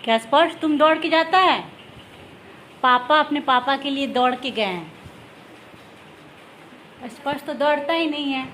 क्या स्पर्श, तुम दौड़ के जाता है? पापा अपने पापा के लिए दौड़ के गए हैं। स्पर्श तो दौड़ता ही नहीं है।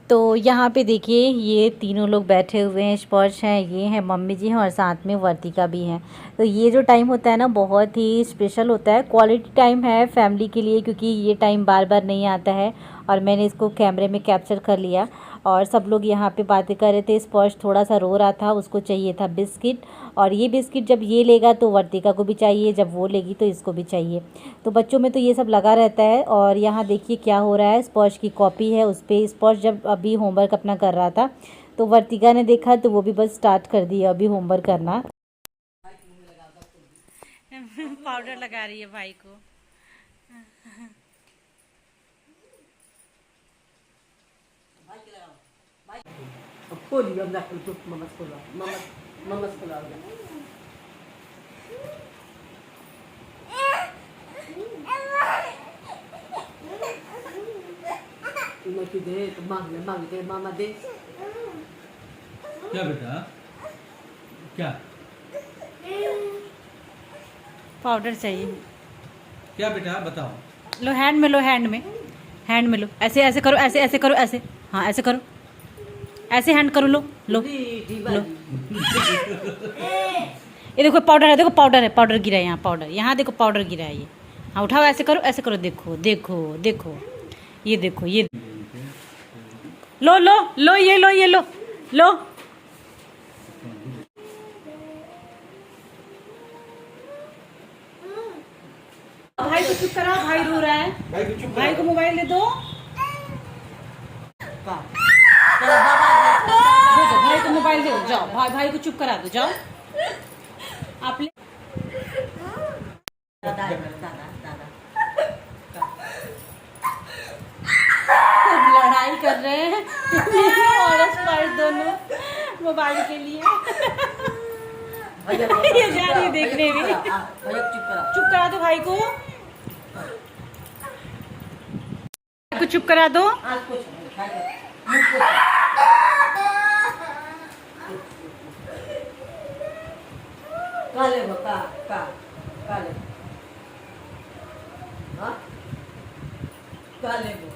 तो यहाँ पे देखिए ये तीनों लोग बैठे हुए हैं। स्पर्श हैं, ये हैं, मम्मी जी हैं और साथ में वर्तिका भी हैं। तो ये जो टाइम होता है ना बहुत ही स्पेशल होता है, क्वालिटी टाइम है फैमिली के लिए, क्योंकि ये टाइम बार बार नहीं आता है। और मैंने इसको कैमरे में कैप्चर कर लिया और सब लोग यहाँ पे बातें कर रहे थे। स्पर्श थोड़ा सा रो रहा था, उसको चाहिए था बिस्किट, और ये बिस्किट जब ये लेगा तो वर्तिका को भी चाहिए, जब वो लेगी तो इसको भी चाहिए। तो बच्चों में तो ये सब लगा रहता है। और यहाँ देखिए क्या हो रहा है, स्पर्श की कॉपी है, उस पर स्पर्श जब अभी होमवर्क अपना कर रहा था तो वर्तिका ने देखा तो वो भी बस स्टार्ट कर दिया अभी होमवर्क करना। पाउडर लगा रही है भाई को। दे तो मांग दे मामा दे। क्या बेटा, क्या पाउडर चाहिए। क्या बेटा बताओ। लो हैंड में लो, हैंड में, हैंड में लो। ऐसे ऐसे करो, ऐसे ऐसे करो, ऐसे, हाँ ऐसे करो, ऐसे हैंड करो। लो लो लो। ये देखो पाउडर है, देखो पाउडर है, पाउडर गिरा है यहाँ, पाउडर यहाँ देखो, पाउडर गिरा है ये। हाँ उठाओ, ऐसे करो, ऐसे करो, देखो देखो देखो, ये देखो ये। लो लो लो, ये लो, ये लो लो। भाई को चुप करा, भाई रो रहा है, भाई को मोबाइल दे दो। भाई को मोबाइल दे दो, जाओ भाई को चुप करा दो, जाओ आप ले। लड़ाई कर रहे हैं और स्पर्श दोनों मोबाइल के लिए। ये जा रही है देखने भी। चुप करा दो भाई को, चुप करा दो। काले वो का काले हाँ काले वो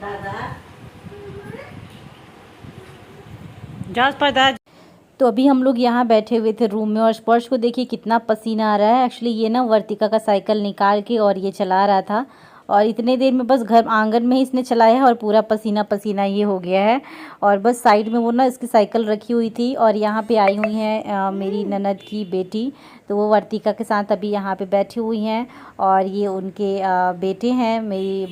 दादा जाओ स्पर्श। तो अभी हम लोग यहाँ बैठे हुए थे रूम में और स्पर्श को देखिए कितना पसीना आ रहा है। एक्चुअली ये ना वर्तिका का साइकिल निकाल के और ये चला रहा था, और इतने देर में बस घर आंगन में ही इसने चलाया है और पूरा पसीना पसीना ये हो गया है। और बस साइड में वो ना इसकी साइकिल रखी हुई थी, और यहाँ पे आई हुई हैं मेरी ननद की बेटी, तो वो वर्तिका के साथ अभी यहाँ पे बैठी हुई हैं। और ये उनके बेटे हैं, मेरी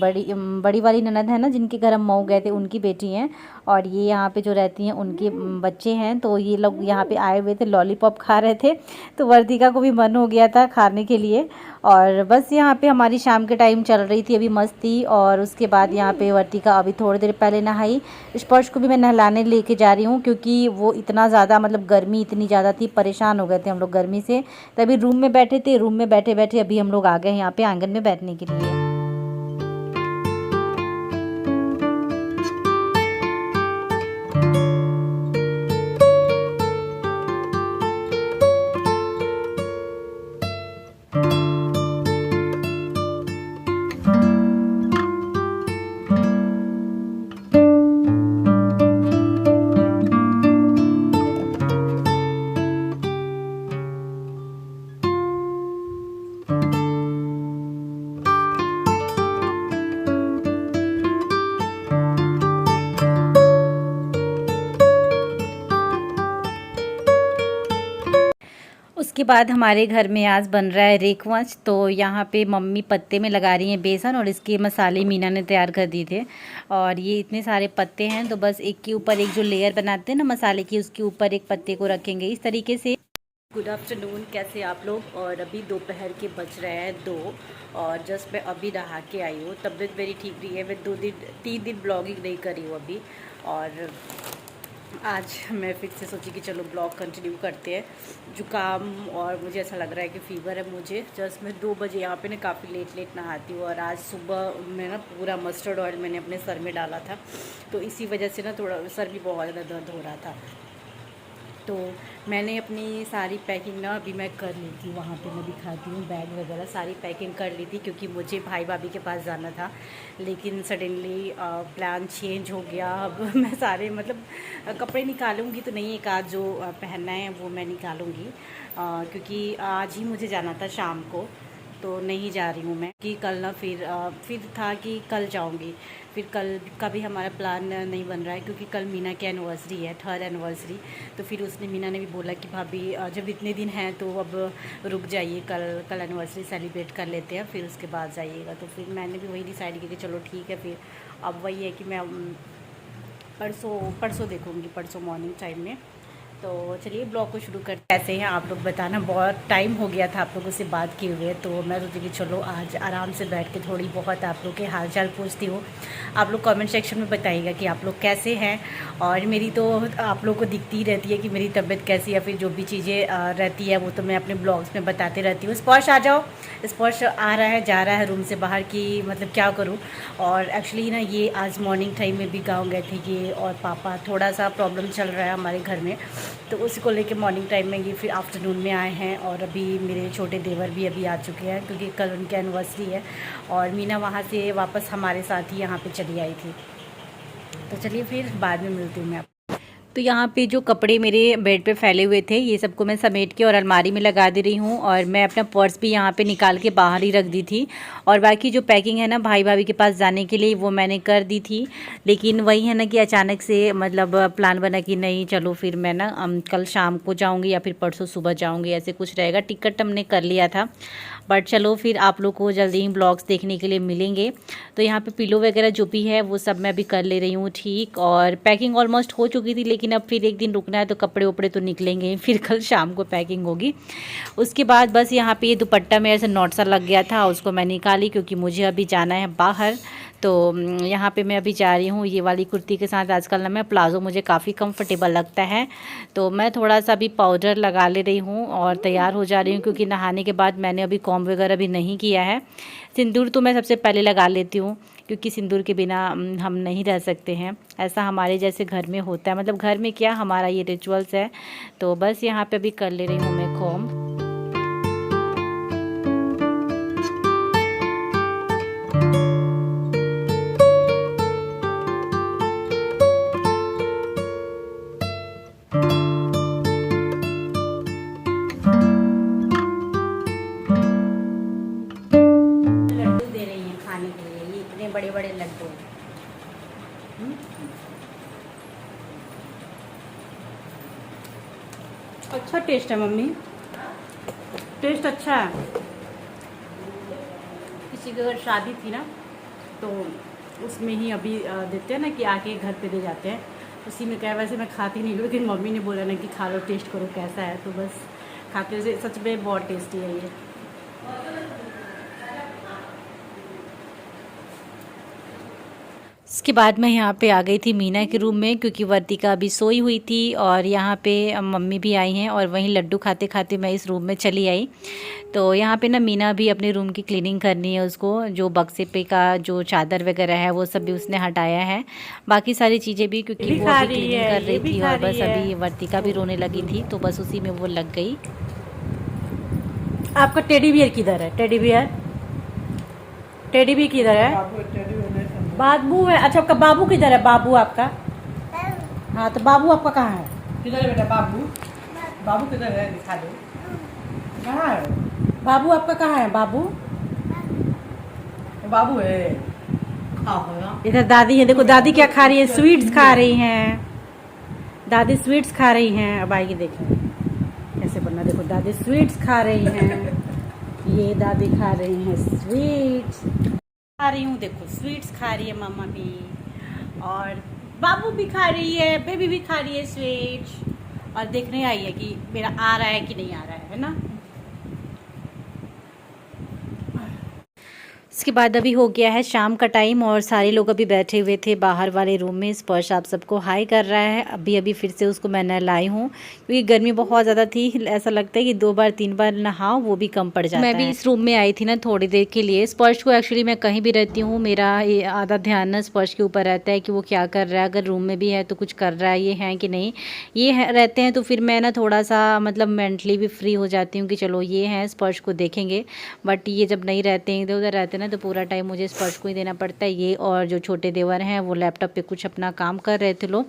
बड़ी वाली ननद है ना जिनके घर हम मऊ गए थे, उनकी बेटी हैं। और ये यहाँ पे जो रहती हैं उनके बच्चे हैं। तो ये लोग यहाँ पे आए हुए थे, लॉलीपॉप खा रहे थे, तो वर्तिका को भी मन हो गया था खाने के लिए। और बस यहाँ पे हमारी शाम के टाइम चल रही थी अभी मस्ती। और उसके बाद यहाँ पे वर्तिका अभी थोड़ी देर पहले नहाई। स्पर्श को भी मैं नहलाने लेके जा रही हूँ, क्योंकि वो इतना ज़्यादा मतलब गर्मी इतनी ज़्यादा थी, परेशान हो गए थे हम लोग गर्मी से। तभी रूम में बैठे थे, रूम में बैठे बैठे अभी हम लोग आ गए यहाँ पे आंगन में बैठने के लिए। उसके बाद हमारे घर में आज बन रहा है रेखवंश। तो यहाँ पे मम्मी पत्ते में लगा रही हैं बेसन, और इसके मसाले मीना ने तैयार कर दिए थे। और ये इतने सारे पत्ते हैं तो बस एक के ऊपर एक जो लेयर बनाते हैं ना मसाले की, उसके ऊपर एक पत्ते को रखेंगे इस तरीके से। गुड आफ्टरनून, कैसे आप लोग। और अभी दोपहर के बज रहे हैं 2, और जस्ट मैं अभी नहा के आई हूँ। तबीयत मेरी ठीक नहीं है, मैं 3 दिन ब्लॉगिंग नहीं करी हूँ अभी। और आज मैं फिर से सोची कि चलो ब्लॉग कंटिन्यू करते हैं। जुकाम और मुझे ऐसा लग रहा है कि फ़ीवर है मुझे। जस्ट मैं 2 बजे यहाँ पे ना काफ़ी लेट नहाती हूँ और आज सुबह मैं ना पूरा मस्टर्ड ऑयल मैंने अपने सर में डाला था, तो इसी वजह से ना थोड़ा सर भी बहुत ज़्यादा दर्द हो रहा था। तो मैंने अपनी सारी पैकिंग ना अभी मैं कर ली थी, वहाँ पे मैं दिखाती हूँ, बैग वगैरह सारी पैकिंग कर ली थी क्योंकि मुझे भाई भाभी के पास जाना था। लेकिन सडनली प्लान चेंज हो गया। अब मैं सारे मतलब कपड़े निकालूंगी तो नहीं, एक आध जो पहनना है वो मैं निकालूंगी क्योंकि आज ही मुझे जाना था शाम को, तो नहीं जा रही हूँ मैं कि कल ना फिर था कि कल जाऊँगी। फिर कल का भी हमारा प्लान नहीं बन रहा है क्योंकि कल मीना की एनिवर्सरी है, 3rd एनिवर्सरी। तो फिर उसने मीना ने भी बोला कि भाभी जब इतने दिन हैं तो अब रुक जाइए, कल एनिवर्सरी सेलिब्रेट कर लेते हैं, फिर उसके बाद जाइएगा। तो फिर मैंने भी वही डिसाइड किया कि चलो ठीक है। फिर अब वही है कि मैं परसों देखूँगी, परसों मॉर्निंग टाइम में। तो चलिए ब्लॉग को शुरू करते हैं। कैसे हैं आप लोग बताना, बहुत टाइम हो गया था आप लोगों से बात किए हुए, तो मैं सोची कि चलो आज आराम से बैठ के थोड़ी बहुत आप लोग के हाल चाल पूछती हूँ। आप लोग कमेंट सेक्शन में बताइएगा कि आप लोग कैसे हैं, और मेरी तो आप लोग को दिखती ही रहती है कि मेरी तबीयत कैसी है, फिर जो भी चीज़ें रहती है वो तो मैं अपने ब्लॉग्स में बताते रहती हूँ। स्पर्श आ जाओ, स्पर्श आ रहा है जा रहा है रूम से बाहर की, मतलब क्या करूँ। और एक्चुअली ना ये आज मॉर्निंग टाइम में भी गाँव गए थे ये और पापा, थोड़ा सा प्रॉब्लम चल रहा है हमारे घर में, तो उसी को लेके मॉर्निंग टाइम में ये फिर आफ्टरनून में आए हैं। और अभी मेरे छोटे देवर भी अभी आ चुके हैं क्योंकि कल उनकी एनिवर्सरी है, और मीना वहाँ से वापस हमारे साथ ही यहाँ पे चली आई थी। तो चलिए फिर बाद में मिलती हूँ मैं आपको। तो यहाँ पे जो कपड़े मेरे बेड पे फैले हुए थे ये सबको मैं समेट के और अलमारी में लगा दे रही हूँ, और मैं अपना पर्स भी यहाँ पे निकाल के बाहर ही रख दी थी। और बाकी जो पैकिंग है ना भाई भाभी के पास जाने के लिए वो मैंने कर दी थी, लेकिन वही है ना कि अचानक से मतलब प्लान बना कि नहीं चलो फिर मैं ना कल शाम को जाऊँगी या फिर परसों सुबह जाऊँगी, ऐसे कुछ रहेगा। टिकट हमने कर लिया था, बट चलो फिर आप लोग को जल्दी ही ब्लॉग्स देखने के लिए मिलेंगे। तो यहाँ पे पिलो वगैरह जो भी है वो सब मैं अभी कर ले रही हूँ ठीक, और पैकिंग ऑलमोस्ट हो चुकी थी, लेकिन अब फिर एक दिन रुकना है तो कपड़े उपड़े तो निकलेंगे, फिर कल शाम को पैकिंग होगी। उसके बाद बस यहाँ पे ये दुपट्टा मेरे से नॉट सा लग गया था, उसको मैं निकाली क्योंकि मुझे अभी जाना है बाहर। तो यहाँ पे मैं अभी जा रही हूँ ये वाली कुर्ती के साथ। आजकल ना मैं प्लाज़ो मुझे काफ़ी कंफर्टेबल लगता है, तो मैं थोड़ा सा अभी पाउडर लगा ले रही हूँ और तैयार हो जा रही हूँ क्योंकि नहाने के बाद मैंने अभी कॉम्ब वगैरह भी नहीं किया है। सिंदूर तो मैं सबसे पहले लगा लेती हूँ क्योंकि सिंदूर के बिना हम नहीं रह सकते हैं, ऐसा हमारे जैसे घर में होता है, मतलब घर में क्या हमारा ये रिचुअल्स है। तो बस यहाँ पे अभी कर ले रही हूँ मैं कॉम्ब। लड्डू दे रही हैं खाने के लिए, ये इतने बड़े बड़े लड्डू। अच्छा टेस्ट है मम्मी, टेस्ट अच्छा है। किसी की अगर शादी थी ना तो उसमें ही अभी देते हैं ना कि आके घर पे दे जाते हैं, उसी में क्या। वैसे मैं खाती नहीं, लेकिन मम्मी ने बोला ना कि खा लो, टेस्ट करो कैसा है, तो बस खाते से सच में बहुत टेस्टी है ये। इसके बाद मैं यहाँ पे आ गई थी मीना के रूम में क्योंकि वर्तिका अभी सोई हुई थी, और यहाँ पे मम्मी भी आई हैं, और वहीं लड्डू खाते खाते मैं इस रूम में चली आई। तो यहाँ पे ना मीना भी अपने रूम की क्लीनिंग करनी है, उसको जो बक्से पे का जो चादर वगैरह है वो सब भी उसने हटाया है, बाकी सारी चीज़ें भी, क्योंकि वो अभी क्लीनिंग कर रही थी। और बस अभी वर्तिका भी रोने लगी थी तो बस उसी में वो लग गई। आपका टेडी बियर किधर है? टेडी बियर किधर है? बाबू है। अच्छा आपका बाबू किधर है? बाबू आपका, हाँ तो बाबू आपका कहाँ है? किधर है बेटा बाबू? बाबू किधर है दिखा दो, कहाँ है बाबू आपका कहाँ है? बाबू बाबू है? हाँ इधर दादी है, देखो दादी क्या खा रही है, स्वीट्स खा रही हैं दादी, स्वीट्स खा रही हैं। अब आएगी देखें कैसे बनना, देखो दादी स्वीट्स खा रही हैं, ये दादी खा रही हैं स्वीट्स, खा रही हूँ, देखो स्वीट्स खा रही है मामा भी, और बाबू भी खा रही है, बेबी भी खा रही है स्वीट्स, और देखने आई है कि मेरा आ रहा है कि नहीं आ रहा है ना। इसके बाद अभी हो गया है शाम का टाइम और सारे लोग अभी बैठे हुए थे बाहर वाले रूम में। स्पर्श आप सबको हाई कर रहा है। अभी अभी फिर से उसको मैं नहलाई हूँ क्योंकि गर्मी बहुत ज़्यादा थी। ऐसा लगता है कि 2 बार 3 बार नहाओ वो भी कम पड़ जाता है। मैं भी इस रूम में आई थी ना थोड़ी देर के लिए। स्पर्श को एक्चुअली मैं कहीं भी रहती हूँ, मेरा आधा ध्यान ना स्पर्श के ऊपर रहता है कि वो क्या कर रहा है। अगर रूम में भी है तो कुछ कर रहा है, ये है कि नहीं, ये रहते हैं तो फिर मैं ना थोड़ा सा मतलब मेंटली भी फ्री हो जाती हूँ कि चलो ये है स्पर्श को देखेंगे। बट ये जब नहीं रहते हैं, इधर उधर रहते हैं ना, तो पूरा टाइम मुझे स्पर्श को ही देना पड़ता है। ये और जो छोटे देवर हैं वो लैपटॉप पे कुछ अपना काम कर रहे थे लोग।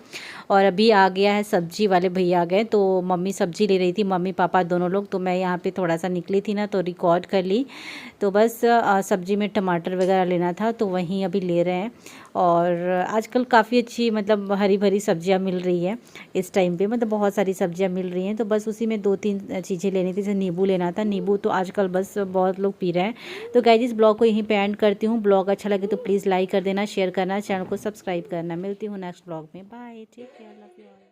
और अभी आ गया है सब्जी वाले भैया आ गए, तो मम्मी सब्जी ले रही थी, मम्मी पापा दोनों लोग। तो मैं यहाँ पे थोड़ा सा निकली थी ना तो रिकॉर्ड कर ली। तो बस सब्जी में टमाटर वगैरह लेना था तो वहीं अभी ले रहे हैं। और आजकल काफ़ी अच्छी मतलब हरी भरी सब्जियां मिल रही है इस टाइम पे, मतलब बहुत सारी सब्जियां मिल रही हैं। तो बस उसी में 2-3 चीज़ें लेनी थी। जैसे नींबू लेना था, नींबू तो आजकल बस बहुत लोग पी रहे हैं। तो गाइस इस ब्लॉग को यहीं पे एंड करती हूँ। ब्लॉग अच्छा लगे तो प्लीज़ लाइक कर देना, शेयर करना, चैनल को सब्सक्राइब करना। मिलती हूँ नेक्स्ट ब्लॉग में। Bye, take care, love you all.